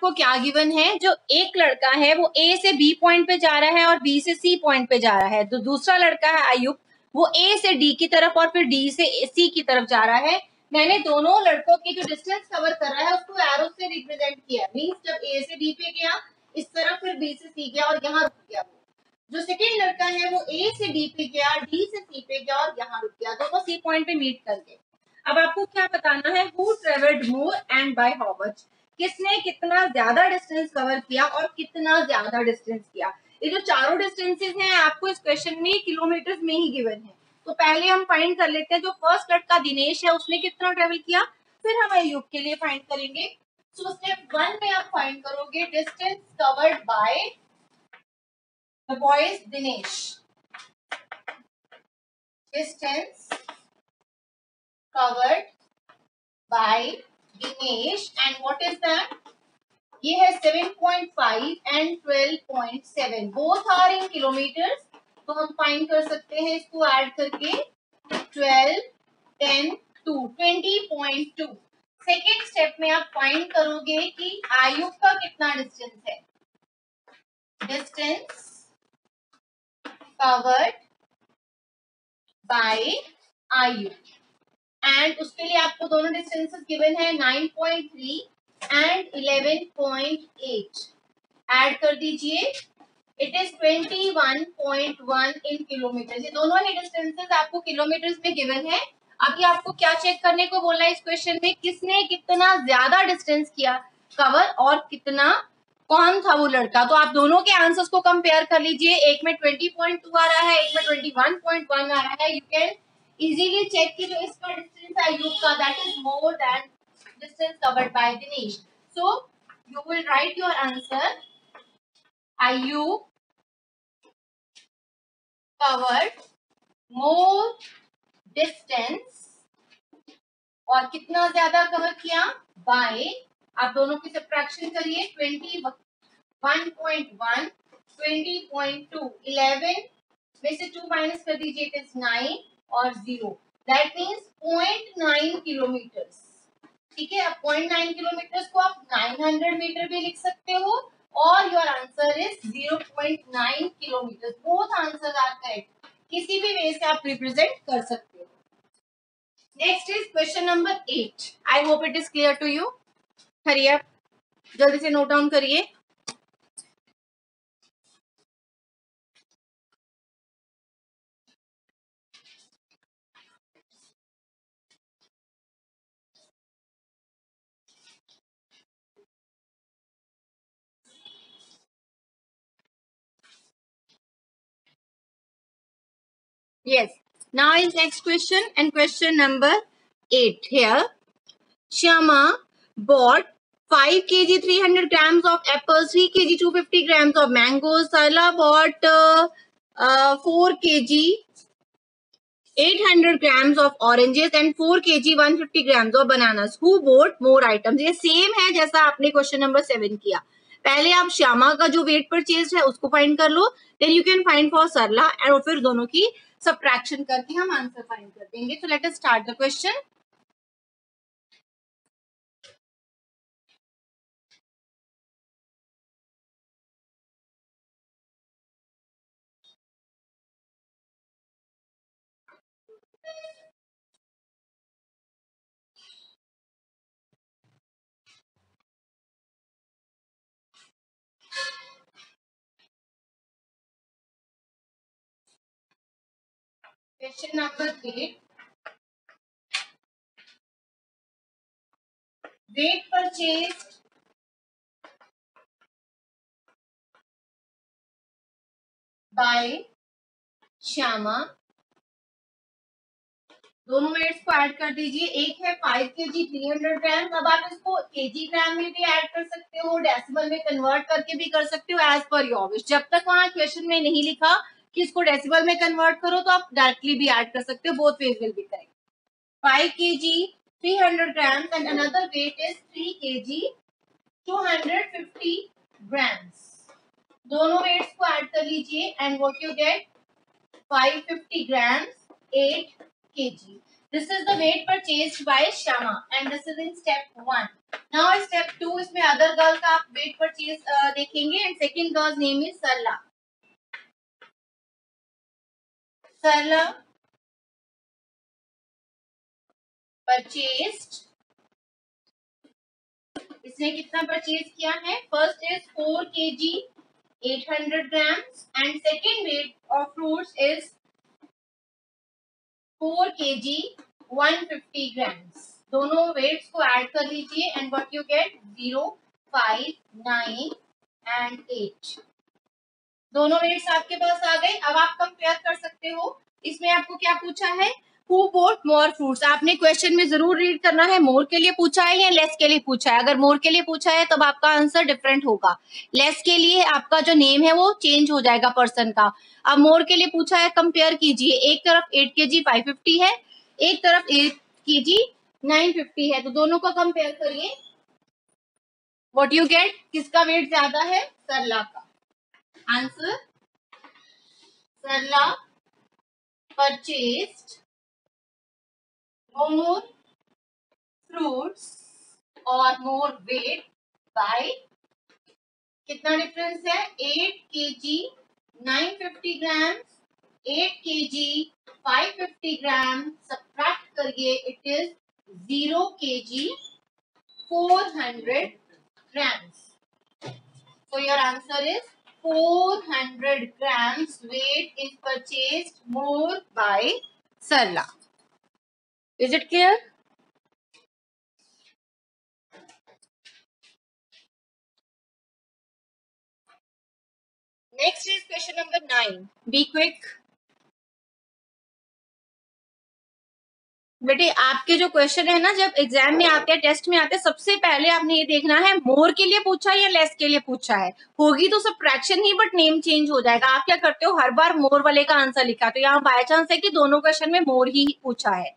आपको क्या गिवन है, जो एक लड़का है वो ए से बी पॉइंट पे जा रहा है और बी से सी पॉइंट पे जा रहा है, तो दूसरा लड़का है आयुब, वो ए से डी की तरफ और फिर डी से सी की तरफ जा रहा है। मैंने दोनों लड़कों की जो डिस्टेंस कवर कर रहा है उसको एरो से रिप्रेजेंट किया, मींस जब ए से डी पे गया इस तरफ, फिर बी से सी गया और यहाँ रुक गया। वो जो सेकेंड लड़का है वो ए से डी पे गया, डी से सी पे गया और यहाँ रुक गया, दोनों सी पॉइंट पे मीट कर गए। अब आपको क्या बताना है, who travelled more and by how much, किसने कितना ज्यादा डिस्टेंस कवर किया और कितना ज्यादा डिस्टेंस किया। ये जो चारों डिस्टेंसेस हैं आपको इस क्वेश्चन में किलोमीटर्स में ही गिवन है, तो पहले हम फाइंड कर लेते हैं। जो फर्स्ट लड़का दिनेश है उसने कितना ट्रेवल किया, फिर हम आयुब के लिए फाइंड करेंगे। सो स्टेप 1 में आप फाइंड करोगे distance covered by the boy Dinesh, distance covered by Dinesh, and what is that, ये है 7.5 and 12.7, both are in kilometers, तो हम फाइंड कर सकते हैं इसको ऐड करके 12, 10, 2, 20.2। सेकेंड स्टेप में आप फाइंड करोगे कि आयुब का कितना डिस्टेंस है, distance covered bye Ayub, and उसके लिए आपको दोनों डिस्टेंसेस गिवन है 9.3 एंड 11.8, ऐड कर दीजिए, इट इज 21.1 इन किलोमीटर। ये दोनों ही डिस्टेंसेस आपको किलोमीटर्स में गिवन है। अभी आपको क्या चेक करने को बोला है इस क्वेश्चन में, किसने कितना ज्यादा डिस्टेंस किया कवर और कितना, कौन था वो लड़का। तो आप दोनों के आंसर्स को कंपेयर कर लीजिए, एक में 20.2 आ रहा है, एक में 21.1 आ रहा है। यू कैन इजीली चेक कि जो इसका डिस्टेंस है आयुब का, that is more than distance covered by Dinesh. So you will write your answer, Ayub covered more distance, और कितना ज्यादा कवर किया, by, आप दोनों की सब्ट्रैक्शन करिए, 21.1, 20.2, 11 में से 2 माइनस कर दीजिए, इट इज 9 और 0, दैट मीन्स 0.9 किलोमीटर्स। ठीक है, अब 0.9 किलोमीटर को आप 900 मीटर भी लिख सकते हो, और your answer is 0.9 kilometer. Both answer are correct, किसी भी वे से आप रिप्रेजेंट कर सकते हो। Next is question number 8। I hope it is clear to you. Hurry up, जल्दी से नोट डाउन करिए। Yes. Now is next question, and question number 8 here. Shyama bought 5 kg 300 grams of apples, 3 kg 250 grams of mangoes. Sarla bought 4 kg 800 grams of oranges and 4 kg 150 grams of bananas. Who bought more items? ये same है जैसा आपने question number 7 किया। पहले आप श्यामा का जो wait purchase है उसको फाइंड कर लो, then you can find for Sarla, और फिर दोनों की सब्ट्रैक्शन करके हम आंसर फाइंड कर देंगे। So let us start the question. Question number 8. Weight purchased by Shyama, दोनों वेट्स को ऐड कर दीजिए। एक है 5 kg 300 ग्राम, अब आप इसको केजी ग्राम में भी ऐड कर सकते हो, डेसिमल में कन्वर्ट करके भी कर सकते हो, एज पर योर विश। जब तक वहां क्वेश्चन में नहीं लिखा कि इसको डेसिमल में कन्वर्ट करो तो आप डायरेक्टली भी ऐड कर सकते हो, both ways will be correct. 5 kg 300 grams and another weight is 3 kg 250 grams. दोनों वेट्स को ऐड कर लीजिए, and what you gate, 550 grams 8 kg. This is the weight purchased by Shama and this is in step 1. Now step 2 इसमें other girl का आप weight purchase देखेंगे and second girl's name is Sarla. Sarla purchased, इसने कितना purchase किया है? First is 4 kg 800 grams and second weight of fruits is 4 kg 150 grams. दोनों weights को ऐड कर लीजिए and what you gate 0, 5, 9 and 8. दोनों वेट्स आपके पास आ गए. अब आप कंपेयर कर सकते हो. इसमें आपको क्या पूछा है? Who bought more fruits? आपने क्वेश्चन में जरूर रीड करना है. मोर के लिए पूछा है या लेस के लिए पूछा है? अगर मोर के लिए पूछा है तब आपका आंसर डिफरेंट होगा. लेस के लिए आपका जो नेम है वो चेंज हो जाएगा पर्सन का. अब मोर के लिए पूछा है, कंपेयर कीजिए. एक तरफ 8 kg 550 है, एक तरफ 8 kg 950 है, तो दोनों का कंपेयर करिए. What you get? किसका वेट ज्यादा है? सरला का. Answer Sarla purchased more fruits or more weight by, कितना डिफरेंस है? 8 kg 950 grams, 8 kg 550 grams. Subtract करिए, it is 0 kg 400 grams. So your answer is 400 grams weight is purchased more by Sarla. Is it clear? Next is question number 9. Be quick. बेटे आपके जो question है ना, जब exam में आते हैं, टेस्ट में आते हैं, सबसे पहले आपने ये देखना है मोर के लिए पूछा है या लेस के लिए पूछा है. होगी तो subtraction he, but name change हो जाएगा. आप क्या करते हो, हर बार मोर वाले का आंसर लिखा. तो यहाँ बाय चांस है कि दोनों क्वेश्चन में मोर ही पूछा है,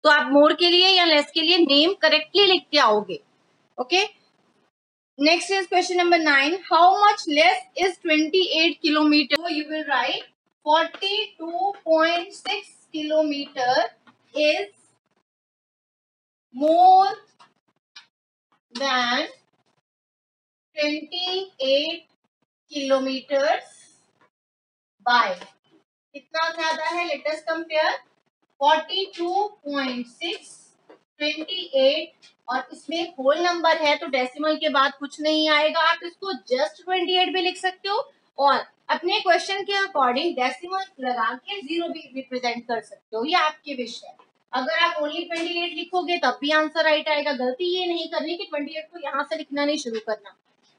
तो आप मोर के लिए या लेस के लिए नेम करेक्टली लिख के आओगे. Okay. Next is question number 9. How much less is 28 kilometre? You will write 42.6 kilometre is more than 28 kilometers by. कितना ज्यादा है? Let us compare. 42.6 28 और इसमें होल नंबर है तो डेसिमल के बाद कुछ नहीं आएगा. आप इसको जस्ट 28 भी लिख सकते हो और अपने क्वेश्चन के अकॉर्डिंग डेसिमल लगा के 0 भी रिप्रेजेंट कर सकते हो. ये आपके विश है. अगर आप ओनली 28 लिखोगे तब भी आंसर राइट आएगा. गलती ये नहीं करनी कि 28 को यहाँ से लिखना नहीं शुरू करना,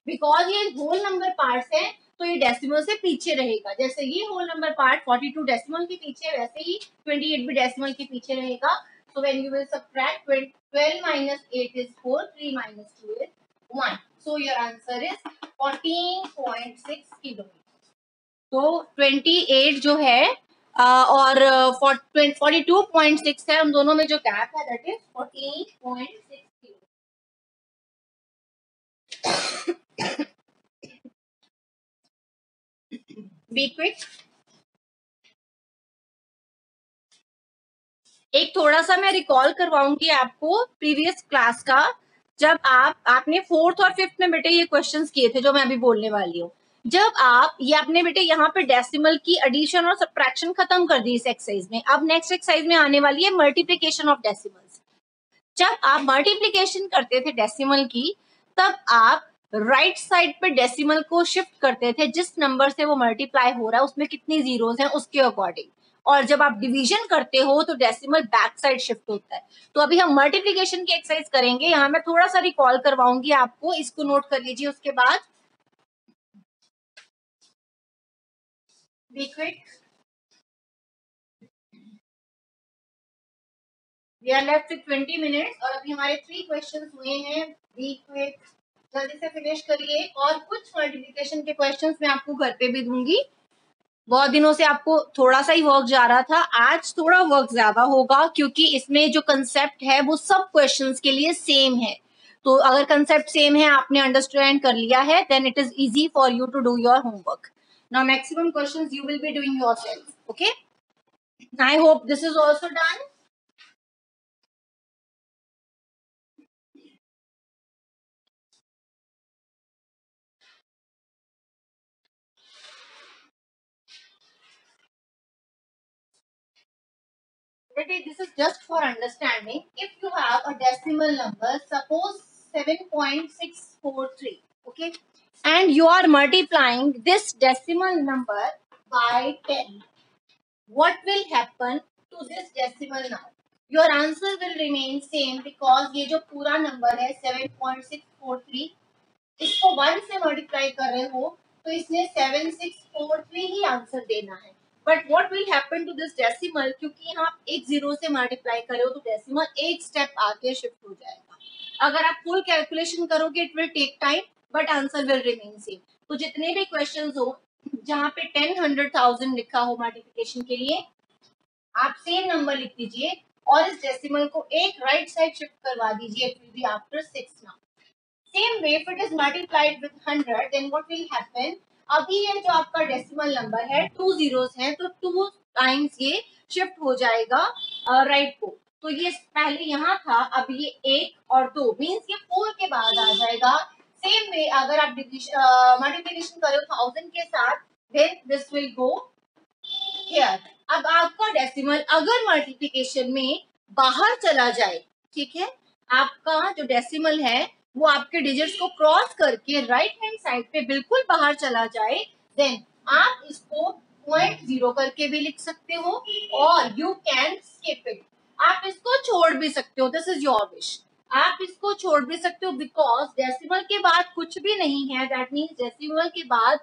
बिकॉज ये होल नंबर पार्ट्स है तो ये डेसिमल से पीछे रहेगा. जैसे ये होल नंबर पार्ट 42 डेसिमल के पीछे, वैसे ही 28 भी डेसिमल के पीछे रहेगा. So when you will subtract 12 minus 8 is 4, 3 minus 2 is 1. So your answer is 14.6 kilometers. तो 28 जो है और 42.6 है, उन दोनों में जो गैप है that is 14.6 kilometre. Be quick. एक थोड़ा सा मैं रिकॉल करवाऊंगी आपको प्रीवियस क्लास का, जब आपने 4th और 5th में बेटे ये क्वेश्चंस किए थे जो मैं अभी बोलने वाली हूँ. जब आप ये आपने बेटे यहाँ पे डेसिमल की एडिशन और सब्ट्रैक्शन खत्म कर दी इस एक्सरसाइज में. अब नेक्स्ट एक्सरसाइज में आने वाली है मल्टीप्लिकेशन ऑफ डेसिमल्स. जब आप मल्टीप्लिकेशन करते थे डेसिमल की, तब आप राइट साइड पे डेसिमल को शिफ्ट करते थे. जिस नंबर से वो मल्टीप्लाई हो रहा है उसमें कितनी जीरोस हैं उसके अकॉर्डिंग. और जब आप डिवीजन करते हो तो डेसिमल बैक साइड शिफ्ट होता है. तो अभी हम मल्टीप्लिकेशन की एक्सरसाइज करेंगे. यहाँ मैं थोड़ा सा रिकॉल करवाऊंगी आपको, इसको नोट कर लीजिए. उसके बाद be quick. We are left with 20 minutes और अभी हमारे 3 क्वेश्चंस हुए हैं. बी क्विक, जल्दी से फिनिश करिए. और कुछ मल्टीप्लिकेशन के क्वेश्चंस मैं आपको घर पे भी दूंगी. बहुत दिनों से आपको थोड़ा सा ही वर्क जा रहा था, आज थोड़ा वर्क ज्यादा होगा क्योंकि इसमें जो कंसेप्ट है वो सब क्वेश्चंस के लिए सेम है. तो अगर कंसेप्ट सेम है, आपने अंडरस्टैंड कर लिया है, then it is easy for you to do your homework. Now maximum questions you will be doing yourself. Okay. I hope this is also done. this is just for understanding. If you have a decimal number, suppose 7.643, okay, and you are multiplying this decimal number by 10, what will happen to this decimal now? Your answer will remain same because ये जो पूरा number है 7.643, इसको 1 से multiply कर रहे हो तो इसने 7643 ही आंसर देना है. But what will happen to this decimal, क्योंकि यहाँ आप एक जीरो से मल्टीप्लाई कर रहे हो तो डेसिमल एक स्टेप आगे शिफ्ट हो जाएगा. अगर आप फुल कैलकुलेशन करोगे it will take time but answer will remain same. तो जितने भी क्वेश्चंस हो जहाँ पे 10, 100,000 लिखा हो मल्टीप्लिकेशन के लिए, आप सेम नंबर लिख दीजिए और इस डेसिमल को एक राइट साइड शिफ्ट करवा दीजिए. It will be after 6 now. Same way, if it is multiplied with 100, then what will happen? अभी ये जो आपका डेसिमल नंबर है 2 zeros हैं तो 2 टाइम्स ये शिफ्ट हो जाएगा राइट को. तो ये पहले यहाँ था, अब ये 1 और 2 मीन्स ये 4 के बाद आ जाएगा. सेम वे अगर आप मल्टीप्लिकेशन करो 1000 के साथ, then this will go here. अब आपका डेसिमल अगर मल्टीप्लिकेशन में बाहर चला जाए, ठीक है, आपका जो डेसिमल है वो आपके डिजिट्स को क्रॉस करके राइट हैंड साइड पे बिल्कुल बाहर चला जाए, देन आप इसको 0.0 करके भी लिख सकते हो और यू कैन स्किप इट. आप इसको छोड़ भी सकते हो, दिस इज योर विश. आप इसको छोड़ भी सकते हो बिकॉज डेसिमल के बाद कुछ भी नहीं है. दैट मीन्स डेसिमल के बाद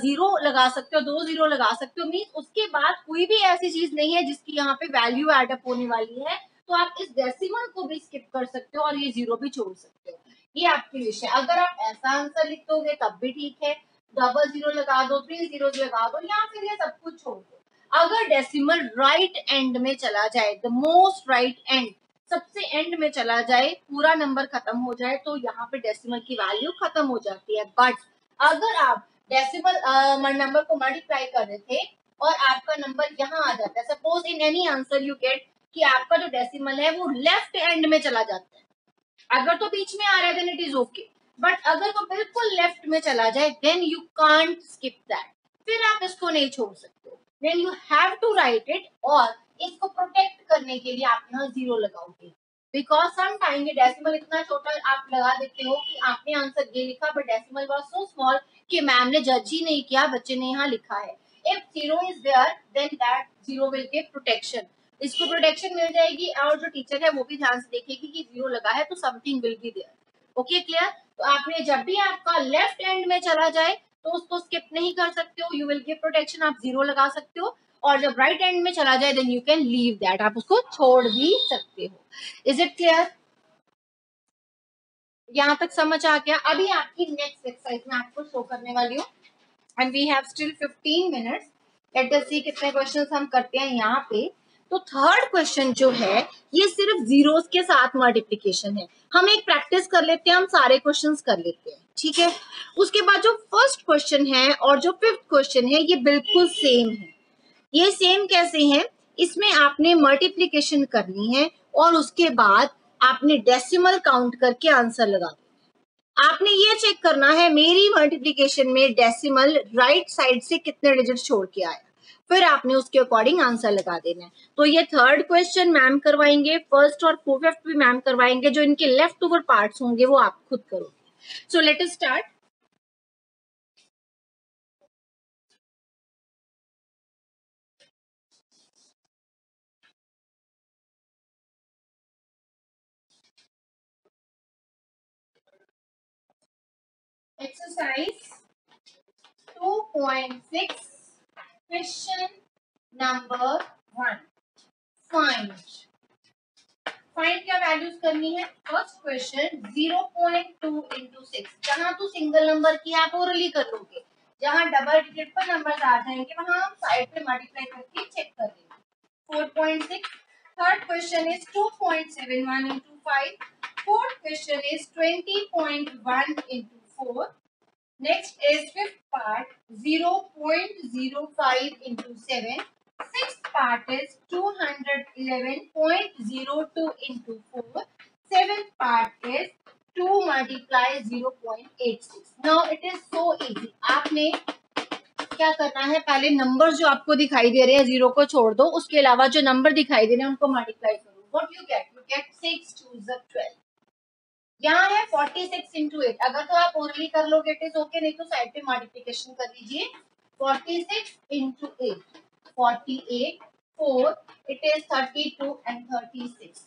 जीरो लगा सकते हो, 2 जीरो लगा सकते हो. मीन्स उसके बाद कोई भी ऐसी चीज नहीं है जिसकी यहाँ पे वैल्यू एड अप होने वाली है. तो आप इस डेसिमल को भी स्किप कर सकते हो और ये जीरो भी छोड़ सकते हो. ये आपकी विश है. अगर आप ऐसा आंसर लिख दोगे तब भी ठीक है, डबल जीरो लगा दो, 3 जीरो लगा दो, या फिर ये सब कुछ छोड़ दो. अगर डेसिमल राइट एंड में चला जाए, द मोस्ट राइट एंड, सबसे एंड में चला जाए, पूरा नंबर खत्म हो जाए, तो यहाँ पे डेसिमल की वैल्यू खत्म हो जाती है. बट अगर आप डेसिमल नंबर को मल्टीप्लाई कर रहे थे और आपका नंबर यहाँ आ जाता है, suppose in any answer you get कि आपका जो डेसिमल है वो लेफ्ट एंड में चला जाता है. अगर तो बीच में आ रहा है then it is okay, but अगर वो बिल्कुल लेफ्ट में चला जाए then you can't skip that. फिर आप इसको नहीं छोड़ सकते, then you have to write it. और इसको प्रोटेक्ट करने के लिए आप यहाँ जीरो लगाओगे बिकॉज सम टाइम ये डेसिमल इतना छोटा आप लगा देते हो कि आपने आंसर ये लिखा but decimal was so small कि मैम ने जज ही नहीं किया, बच्चे ने यहाँ लिखा है. If zero is there then that zero will give protection. इसको प्रोटेक्शन मिल जाएगी और जो टीचर है वो भी ध्यान से देखेगी कि जीरो लगा है तो something will be there. Okay clear. तो आपने जब भी आपका लेफ्ट एंड में चला जाए तो उसको स्किप नहीं कर सकते हो, यू विल गिव प्रोटेक्शन, आप जीरो लगा सकते हो. और जब राइट एंड में चला जाए then you can leave that, आप उसको छोड़ भी सकते हो. Is it clear? यहाँ तक समझ आ गया? अभी आपकी नेक्स्ट एक्सरसाइज में आपको शो करने वाली हूँ and we have still 15 minutes. Let us see कितने क्वेश्चंस हम करते हैं यहाँ पे. तो थर्ड क्वेश्चन जो है ये सिर्फ जीरोस के साथ मल्टीप्लिकेशन है. हम एक प्रैक्टिस कर लेते हैं, हम सारे क्वेश्चंस कर लेते हैं, ठीक है. उसके बाद जो फर्स्ट क्वेश्चन है और जो फिफ्थ क्वेश्चन है ये बिल्कुल सेम है. ये सेम कैसे है? इसमें आपने मल्टीप्लिकेशन करनी है और उसके बाद आपने डेसिमल काउंट करके आंसर लगा. आपने ये चेक करना है मेरी मल्टीप्लिकेशन में डेसिमल राइट साइड से कितने डिजिट छोड़ के आया, फिर आपने उसके अकॉर्डिंग आंसर लगा देना है. तो ये थर्ड क्वेश्चन मैम करवाएंगे, फर्स्ट और फिफ्थ भी मैम करवाएंगे. जो इनके लेफ्ट ओवर पार्ट्स होंगे वो आप खुद करोगे. So let us start. Exercise 2.6 question number 1. Find क्या वैल्यूज करनी है. First question 0.2 into 6. जहां तो सिंगल नंबर की आप ओरली कर लोगे, जहां डबल डिजिट पर नंबर आ जाएंगे वहां हम साइड पे मल्टीप्लाई करके चेक कर लेंगे. 4.6. Third question is 2.71 into 5. Fourth question is 20.1 into 4. Next is fifth part 0.05 into 7. Sixth part is 211.02 into 4. Seventh part is 2 multiply 0.86. Now it is so easy. आपने क्या करना है, पहले नंबर जो आपको दिखाई दे रहे हैं जीरो को छोड़ दो, उसके अलावा जो नंबर दिखाई दे रहे हैं उनको मल्टीप्लाई करो. What you gate 6 2 12. यहाँ है 46 इंटू 8. अगर तो आप ओरली कर लोगे इट इज ओके, नहीं तो साइड पे मल्टीप्लिकेशन कर लीजिए. 46 इंटू 8 48 4 इट इज 32 एंड 36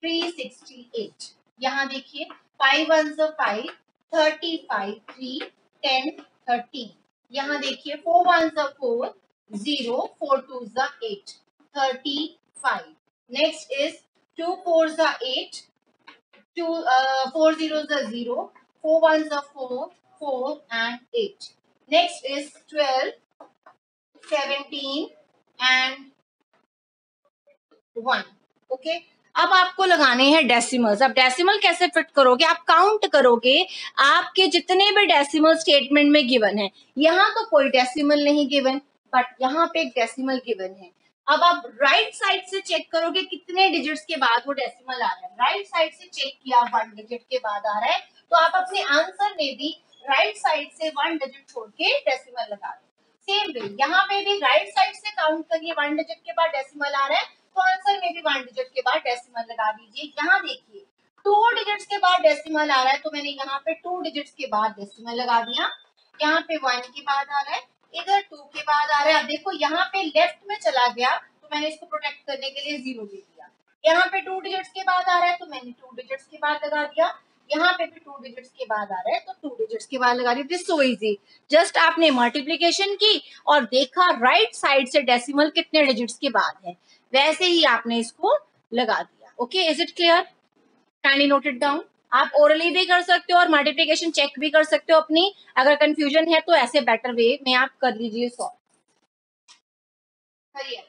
368. यहाँ देखिए 5 1 5 35 3 10 13. यहाँ देखिए 4 1 4 0 4 2 8 35. Next is 2 4 8 2 4 zeros are 0, 4 ones are 4, 4 and 8. Next is 12, 17 and 1. Okay. अब आपको लगाने हैं डेसिमल्स. अब डेसिमल कैसे फिट करोगे, आप काउंट करोगे आपके जितने भी डेसिमल स्टेटमेंट में गिवन है. यहाँ तो कोई डेसिमल नहीं गिवन, बट यहाँ पे एक डेसिमल गिवन है. अब आप राइट साइड से चेक करोगे कितने डिजिट्स के बाद वो डेसिमल आ रहा है. राइट साइड से चेक किया 1 डिजिट के बाद आ रहा है, तो आप अपने आंसर में भी राइट साइड से 1 डिजिट छोड़ के डेसिमल लगा दो. सेम वे यहाँ पे भी राइट साइड से काउंट करिए 1 डिजिट के बाद डेसिमल आ रहा है, तो आंसर में भी 1 डिजिट के बाद डेसिमल लगा दीजिए. यहाँ देखिए 2 डिजिट्स के बाद डेसिमल आ रहा है, तो मैंने यहाँ पे 2 डिजिट्स के बाद डेसिमल लगा दिया. यहाँ पे 1 के बाद आ रहा है, इधर 2 के बाद आ रहा है. अब देखो यहाँ पे लेफ्ट में चला गया, तो मैंने इसको प्रोटेक्ट करने के लिए 0 दे दिया. यहाँ पे 2 डिजिट्स के बाद आ रहा है, तो मैंने 2 डिजिट्स के बाद लगा दिया. यहाँ पे भी 2 डिजिट्स के बाद आ रहा है, तो 2 डिजिट्स के बाद लगा दिया. This so easy. जस्ट आपने मल्टीप्लिकेशन की और देखा राइट साइड से डेसिमल कितने डिजिट्स के बाद है, वैसे ही आपने इसको लगा दिया. Okay, is it clear? Kindly note it down. आप ओरली भी कर सकते हो और मल्टीप्लिकेशन चेक भी कर सकते हो अपनी. अगर कंफ्यूजन है तो ऐसे बेटर वे में आप कर लीजिए सॉल्व. हरिया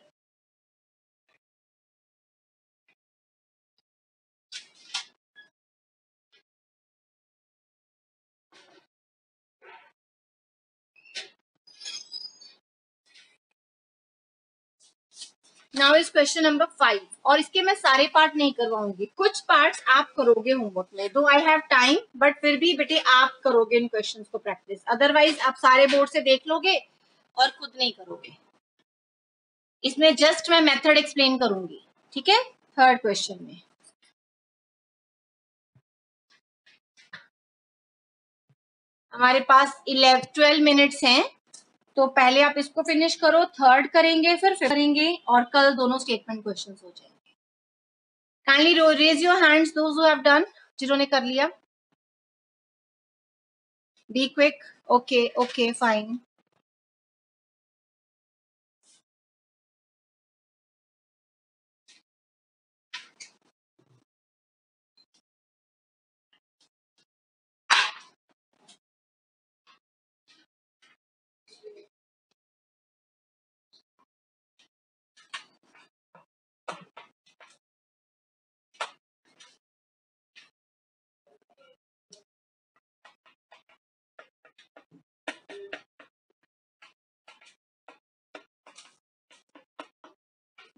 नाउ इज क्वेश्चन नंबर 5. और इसके मैं सारे पार्ट नहीं करवाऊंगी, कुछ पार्ट्स आप करोगे होमवर्क में. दो आई हैव टाइम, बट फिर भी बेटे आप करोगे इन क्वेश्चंस को प्रैक्टिस. अदरवाइज आप सारे बोर्ड से देख लोगे और खुद नहीं करोगे. इसमें जस्ट मैं मेथड एक्सप्लेन करूंगी. ठीक है, थर्ड क्वेश्चन में हमारे पास 12 मिनट्स हैं, तो पहले आप इसको फिनिश करो, थर्ड करेंगे, फिर करेंगे, और कल दोनों स्टेटमेंट क्वेश्चंस हो जाएंगे. Kindly raise your hands those who have done, जिन्होंने कर लिया. Be quick. Okay okay fine.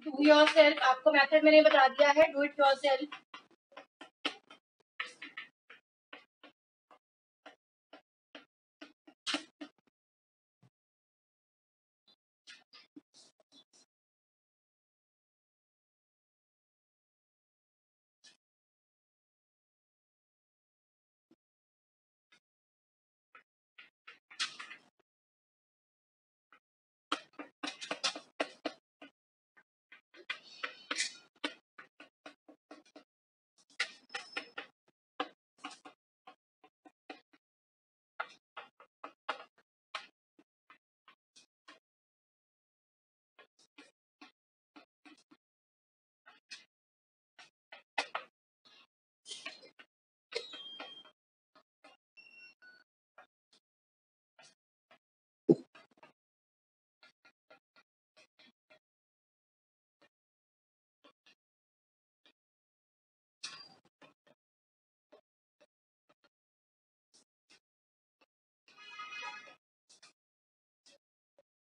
Do yourself. आपको मेथड मैंने बता दिया है, do it yourself.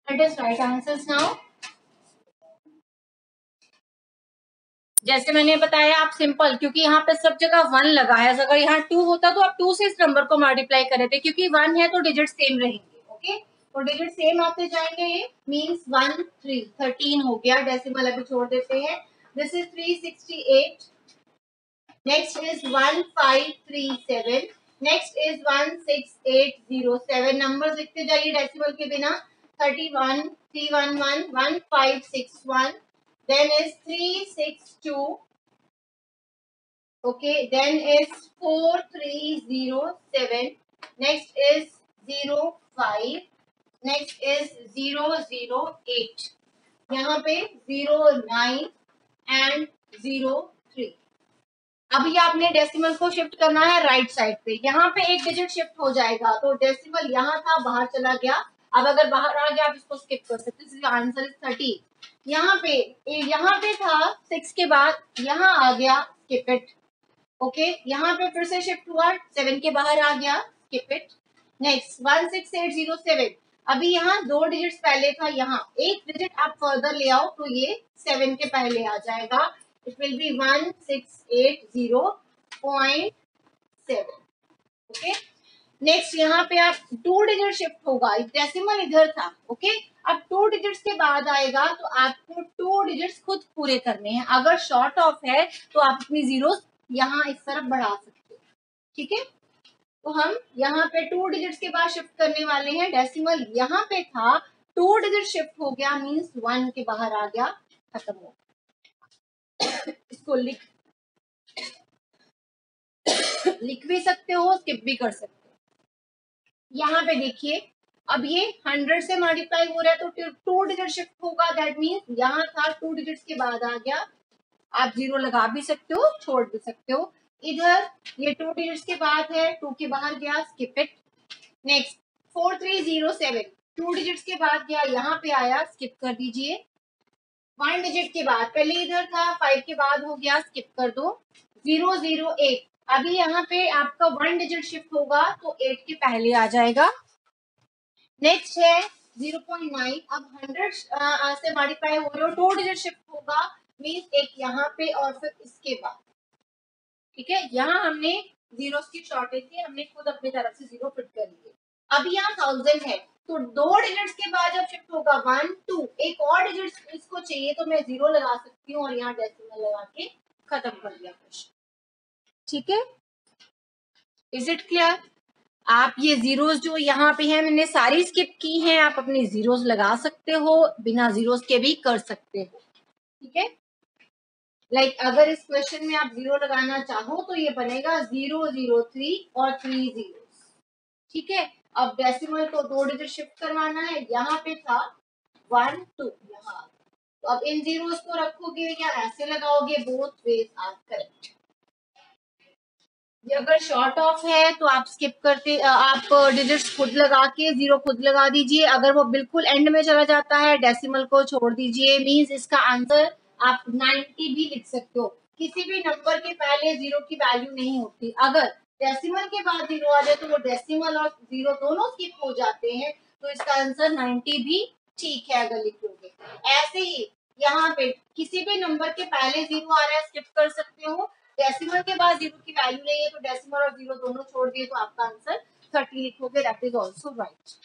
Let us write answers now. जैसे मैंने बताया आप सिंपल, क्योंकि यहाँ पे सब जगह 1 लगा है, अगर यहाँ 2 होता तो आप 2 से इस नंबर को मल्टीप्लाई कर रहे थे, क्योंकि 1 है तो डिजिट सेम रहेंगे. ओके, और डिजिट सेम आते जाएंगे, ये मीन्स 1 3 13 हो गया, डेसिमल अभी छोड़ देते हैं। This is 368, next is 1537, next is 16807। Number लिखते जाइए डेसिमल के बिना। 31 311 1561, then is 362, okay, then is 4307, next is 05, next is 008, यहाँ पे 09 and 03। अभी आपने डेसिमल को शिफ्ट करना है राइट साइड पे, यहाँ पे एक डिजिट शिफ्ट हो जाएगा, तो डेसिमल यहाँ था बाहर चला गया। अब अगर बाहर आ गया आप इसको स्किप कर सकते हैं, आंसर इज 30। यहाँ पे था 6 के बाद, यहाँ आ गया, स्किप इट। ओके, यहाँ पे फिर से शिफ्ट हुआ, 7 के बाहर आ गया, स्किप इट। नेक्स्ट 16807, अभी यहाँ 2 डिजिट्स पहले था, यहाँ एक डिजिट आप फर्दर ले आओ तो ये 7 के पहले आ जाएगा। It will be 1680.7। Okay, next यहाँ पे आप 2 डिजिट शिफ्ट होगा, डेसिमल इधर था। ओके, अब 2 डिजिट्स के बाद आएगा तो आपको 2 डिजिट्स खुद पूरे करने हैं। अगर शॉर्ट ऑफ है तो आप अपनी जीरोस यहाँ इस तरफ बढ़ा सकते हो, ठीक है। तो हम यहाँ पे 2 डिजिट्स के बाद शिफ्ट करने वाले हैं। डेसिमल यहाँ पे था, 2 डिजिट शिफ्ट हो गया, मीन्स 1 के बाहर आ गया, खत्म हो गया। इसको लिख भी सकते हो, स्किप भी कर सकते हो। यहाँ पे देखिए, अब ये 100 से मल्टीप्लाई हो रहा है तो 2 डिजिट शिफ्ट होगा, दैट मीन्स यहाँ था 2 डिजिट्स के बाद आ गया। आप 0 लगा भी सकते हो, छोड़ भी सकते हो। इधर ये 2 डिजिट्स के बाद है, 2 के बाहर गया, स्किप इट। नेक्स्ट 4307, 2 डिजिट्स के बाद गया, यहाँ पे आया, स्किप कर दीजिए। 1 डिजिट के बाद, पहले इधर था, 5 के बाद हो गया, स्किप कर दो। 008, अभी यहाँ पे आपका 1 डिजिट शिफ्ट होगा तो 8 के पहले आ जाएगा। नेक्स्ट है 0.9, अब 100 से मल्टीप्लाई हो रहे हो, 2 डिजिट शिफ्ट होगा, मीन्स एक यहाँ पे और फिर इसके बाद, ठीक है। यहाँ हमने जीरोस की शॉर्टेज थी, हमने खुद अपनी तरफ से 0 फिट कर लिए। अब यहाँ 1000 है तो 2 डिजिट्स के बाद जब शिफ्ट होगा 1 2, एक और डिजिट इसको चाहिए तो मैं 0 लगा सकती हूँ और यहाँ डेसिमल लगा के खत्म कर दिया क्वेश्चन, ठीक है। Is it clear? आप ये जीरोस जो यहाँ पे हैं मैंने सारी स्किप की हैं, आप अपनी जीरोस लगा सकते हो, बिना जीरोस के भी कर सकते हो, ठीक है। लाइक अगर इस क्वेश्चन में आप 0 लगाना चाहो तो ये बनेगा 003 और 3 जीरोस, ठीक है। अब डेसिमल को 2 डिजिट शिफ्ट करवाना है, यहाँ पे था 1 2, यहाँ तो अब इन जीरोस को रखोगे या ऐसे लगाओगे, बोथ वेज आर करेक्ट। अगर शॉर्ट ऑफ है तो आप स्किप करते, आप डिजिट्स खुद लगा के 0 खुद लगा दीजिए। अगर वो बिल्कुल एंड में चला जाता है, डेसिमल को छोड़ दीजिए, मींस इसका आंसर आप 90 भी लिख सकते हो। किसी भी नंबर के पहले 0 की वैल्यू नहीं होती, अगर डेसिमल के बाद 0 आ जाए तो वो डेसिमल और 0 दोनों स्किप हो जाते हैं, तो इसका आंसर 90 भी ठीक है अगर लिखोगे। ऐसे ही यहाँ पे किसी भी नंबर के पहले 0 आ रहा है, स्किप कर सकते हो। डेसिमल के बाद 0 की वैल्यू नहीं है तो डेसिमल और 0 दोनों छोड़ दिए तो आपका आंसर 30 लिखोगे, दैट इज आल्सो राइट।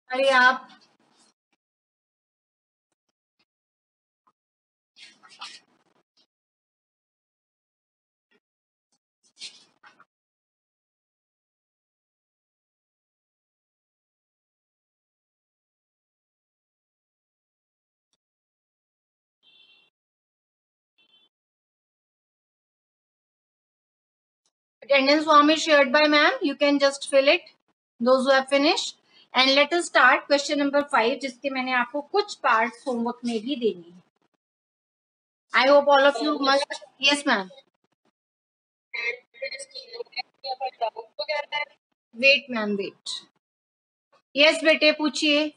अरे आप attendance form is shared by ma'am, you can just fill it, those who have finished, and let us start question number 5 जिसके मैंने आपको कुछ पार्ट्स होमवर्क में भी देनी है। I hope all of you must, yes ma'am, wait ma'am, wait, yes बेटे पूछिए।